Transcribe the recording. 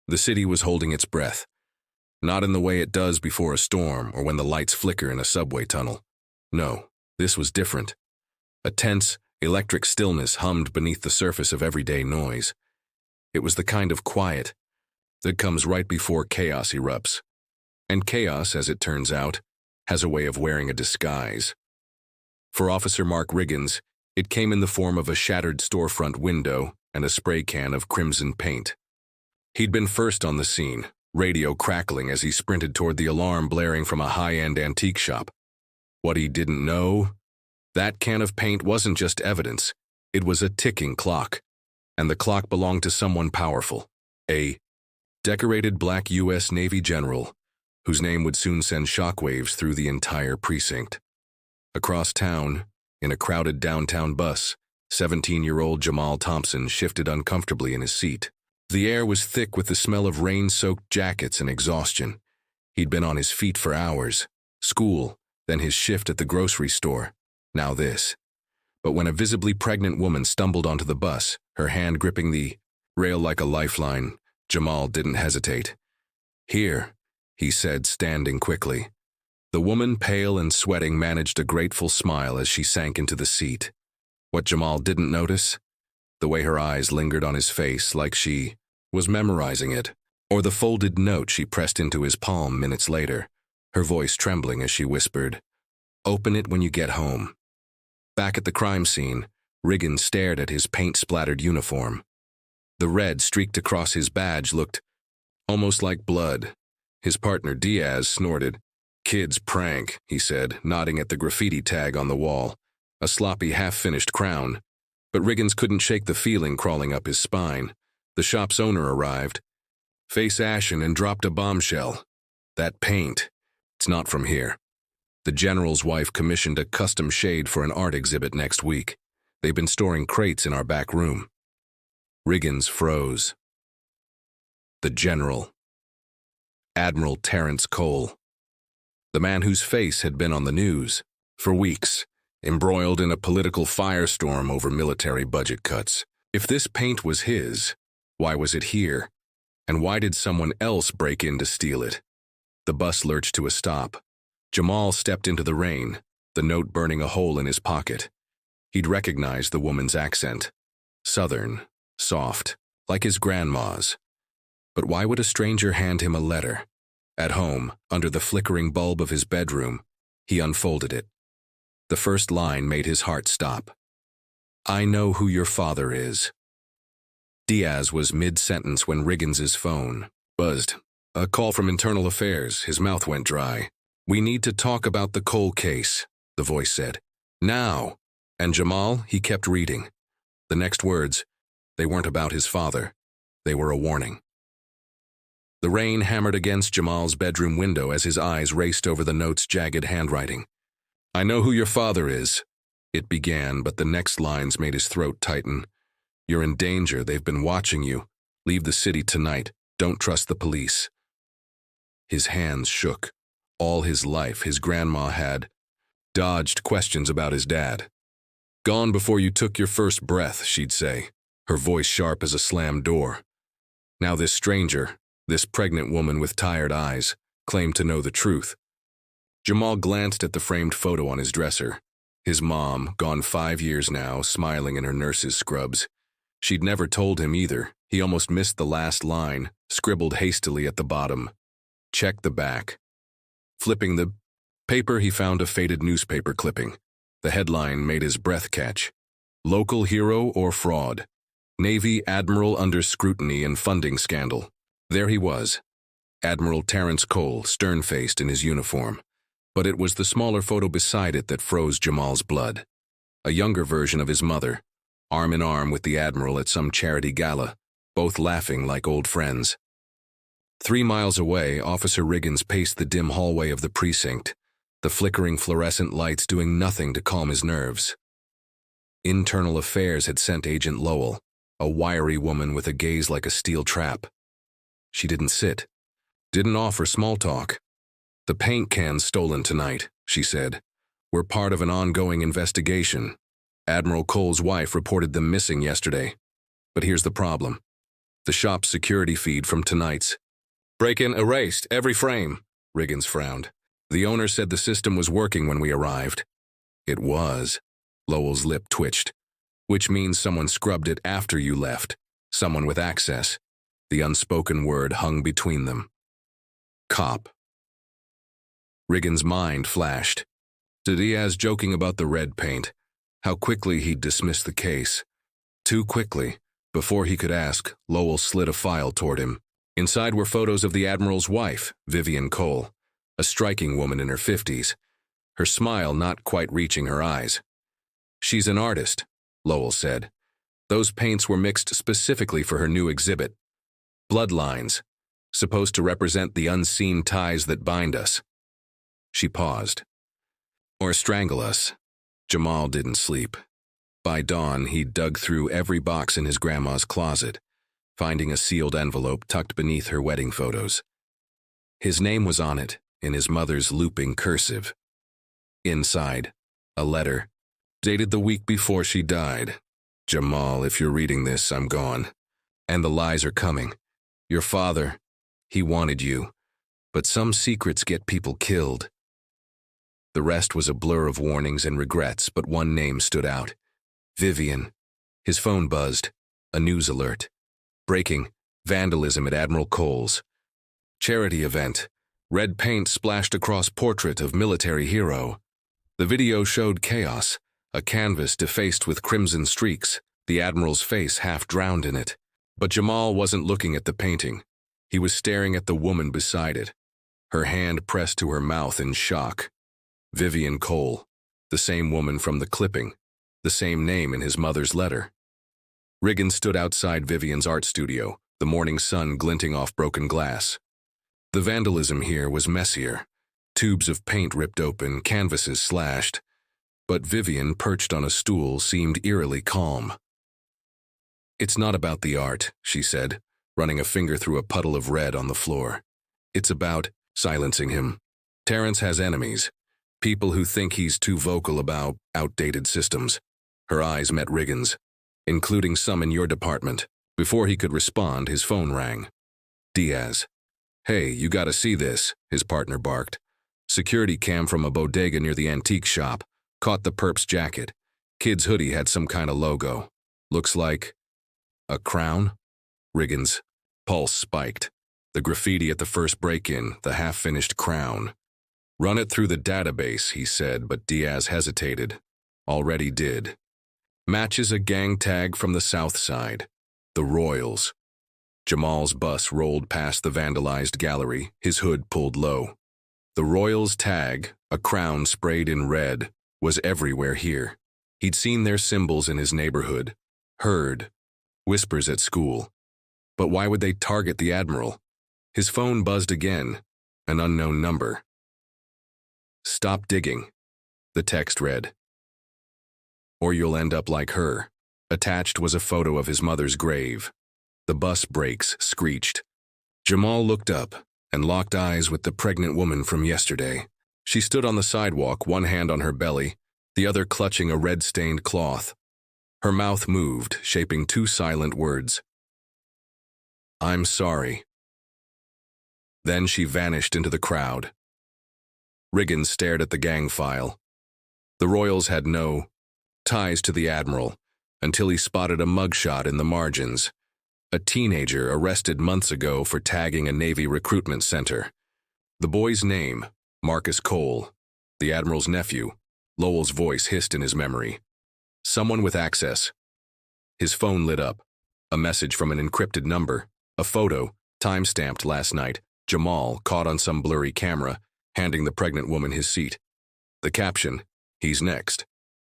The city was holding its breath. Not in the way it does before a storm or when the lights flicker in a subway tunnel. No, this was different. A tense, electric stillness hummed beneath the surface of everyday noise. It was the kind of quiet that comes right before chaos erupts. And chaos, as it turns out, has a way of wearing a disguise. For Officer Mark Riggins, it came in the form of a shattered storefront window and a spray can of crimson paint. He'd been first on the scene, radio crackling as he sprinted toward the alarm blaring from a high-end antique shop. What he didn't know? That can of paint wasn't just evidence. It was a ticking clock. And the clock belonged to someone powerful. A decorated Black U.S. Navy general, whose name would soon send shockwaves through the entire precinct. Across town, in a crowded downtown bus, 17-year-old Jamal Thompson shifted uncomfortably in his seat. The air was thick with the smell of rain-soaked jackets and exhaustion. He'd been on his feet for hours. School, then his shift at the grocery store. Now this. But when a visibly pregnant woman stumbled onto the bus, her hand gripping the rail like a lifeline, Jamal didn't hesitate. "Here," he said, standing quickly. The woman, pale and sweating, managed a grateful smile as she sank into the seat. What Jamal didn't notice? The way her eyes lingered on his face like she was memorizing it, or the folded note she pressed into his palm minutes later, her voice trembling as she whispered, "Open it when you get home." Back at the crime scene, Riggins stared at his paint-splattered uniform. The red streaked across his badge looked almost like blood. His partner Diaz snorted. "Kid's prank," he said, nodding at the graffiti tag on the wall, a sloppy half-finished crown. But Riggins couldn't shake the feeling crawling up his spine. The shop's owner arrived, face ashen, and dropped a bombshell. "That paint, it's not from here. The general's wife commissioned a custom shade for an art exhibit next week. They've been storing crates in our back room." Riggins froze. The general. Admiral Terrence Cole. The man whose face had been on the news for weeks, embroiled in a political firestorm over military budget cuts. If this paint was his, why was it here? And why did someone else break in to steal it? The bus lurched to a stop. Jamal stepped into the rain, the note burning a hole in his pocket. He'd recognized the woman's accent. Southern, soft, like his grandma's. But why would a stranger hand him a letter? At home, under the flickering bulb of his bedroom, he unfolded it. The first line made his heart stop. "I know who your father is." Diaz was mid-sentence when Riggins's phone buzzed. A call from Internal Affairs. His mouth went dry. "We need to talk about the Cole case," the voice said. "Now." And Jamal, he kept reading. The next words, they weren't about his father. They were a warning. The rain hammered against Jamal's bedroom window as his eyes raced over the note's jagged handwriting. "I know who your father is," it began, but the next lines made his throat tighten. "You're in danger. They've been watching you. Leave the city tonight. Don't trust the police." His hands shook. All his life, his grandma had dodged questions about his dad. "Gone before you took your first breath," she'd say, her voice sharp as a slammed door. Now this stranger, this pregnant woman with tired eyes, claimed to know the truth. Jamal glanced at the framed photo on his dresser. His mom, gone 5 years now, smiling in her nurse's scrubs. She'd never told him either. He almost missed the last line, scribbled hastily at the bottom. "Check the back." Flipping the paper, he found a faded newspaper clipping. The headline made his breath catch. "Local hero or fraud? Navy Admiral under scrutiny and funding scandal." There he was, Admiral Terrence Cole, stern-faced in his uniform. But it was the smaller photo beside it that froze Jamal's blood. A younger version of his mother, arm in arm with the Admiral at some charity gala, both laughing like old friends. 3 miles away, Officer Riggins paced the dim hallway of the precinct, the flickering fluorescent lights doing nothing to calm his nerves. Internal Affairs had sent Agent Lowell, a wiry woman with a gaze like a steel trap. She didn't sit, didn't offer small talk. "The paint can's stolen tonight," she said. "We're part of an ongoing investigation. Admiral Cole's wife reported them missing yesterday. But here's the problem. The shop's security feed from tonight's. Break-in erased, every frame, Riggins frowned. The owner said the system was working when we arrived. It was. Lowell's lip twitched. Which means someone scrubbed it after you left. Someone with access. The unspoken word hung between them. Cop. Riggins' mind flashed. To Diaz joking about the red paint. How quickly he'd dismissed the case. Too quickly. Before he could ask, Lowell slid a file toward him. Inside were photos of the Admiral's wife, Vivian Cole, a striking woman in her 50s, her smile not quite reaching her eyes. She's an artist, Lowell said. Those paints were mixed specifically for her new exhibit. Bloodlines, supposed to represent the unseen ties that bind us. She paused. Or strangle us. Jamal didn't sleep. By dawn, he'd dug through every box in his grandma's closet, finding a sealed envelope tucked beneath her wedding photos. His name was on it, in his mother's looping cursive. Inside, a letter, dated the week before she died. Jamal, if you're reading this, I'm gone. And the lies are coming. Your father, he wanted you. But some secrets get people killed. The rest was a blur of warnings and regrets, but one name stood out. Vivian. His phone buzzed. A news alert. Breaking. Vandalism at Admiral Cole's. Charity event. Red paint splashed across portrait of military hero. The video showed chaos. A canvas defaced with crimson streaks, the Admiral's face half drowned in it. But Jamal wasn't looking at the painting. He was staring at the woman beside it. Her hand pressed to her mouth in shock. Vivian Cole. The same woman from the clipping. The same name in his mother's letter. Riggins stood outside Vivian's art studio, the morning sun glinting off broken glass. The vandalism here was messier. Tubes of paint ripped open, canvases slashed. But Vivian, perched on a stool, seemed eerily calm. It's not about the art, she said, running a finger through a puddle of red on the floor. It's about silencing him. Terrence has enemies. People who think he's too vocal about outdated systems. Her eyes met Riggins, including some in your department. Before he could respond, his phone rang. Diaz. Hey, you gotta see this, his partner barked. Security cam from a bodega near the antique shop. Caught the perp's jacket. Kid's hoodie had some kind of logo. Looks like a crown? Riggins' pulse spiked. The graffiti at the first break-in, the half-finished crown. Run it through the database, he said, but Diaz hesitated. Already did. Matches a gang tag from the south side. The Royals. Jamal's bus rolled past the vandalized gallery, his hood pulled low. The Royals tag, a crown sprayed in red, was everywhere here. He'd seen their symbols in his neighborhood, heard whispers at school. But why would they target the Admiral? His phone buzzed again, an unknown number. Stop digging, the text read. Or you'll end up like her. Attached was a photo of his mother's grave. The bus brakes screeched. Jamal looked up and locked eyes with the pregnant woman from yesterday. She stood on the sidewalk, one hand on her belly, the other clutching a red-stained cloth. Her mouth moved, shaping two silent words. I'm sorry. Then she vanished into the crowd. Riggins stared at the gang file. The Royals had no ties to the Admiral until he spotted a mugshot in the margins. A teenager arrested months ago for tagging a Navy recruitment center. The boy's name, Marcus Cole, the Admiral's nephew. Lowell's voice hissed in his memory. Someone with access. His phone lit up. A message from an encrypted number. A photo, time-stamped last night. Jamal, caught on some blurry camera, handing the pregnant woman his seat. The caption, he's next.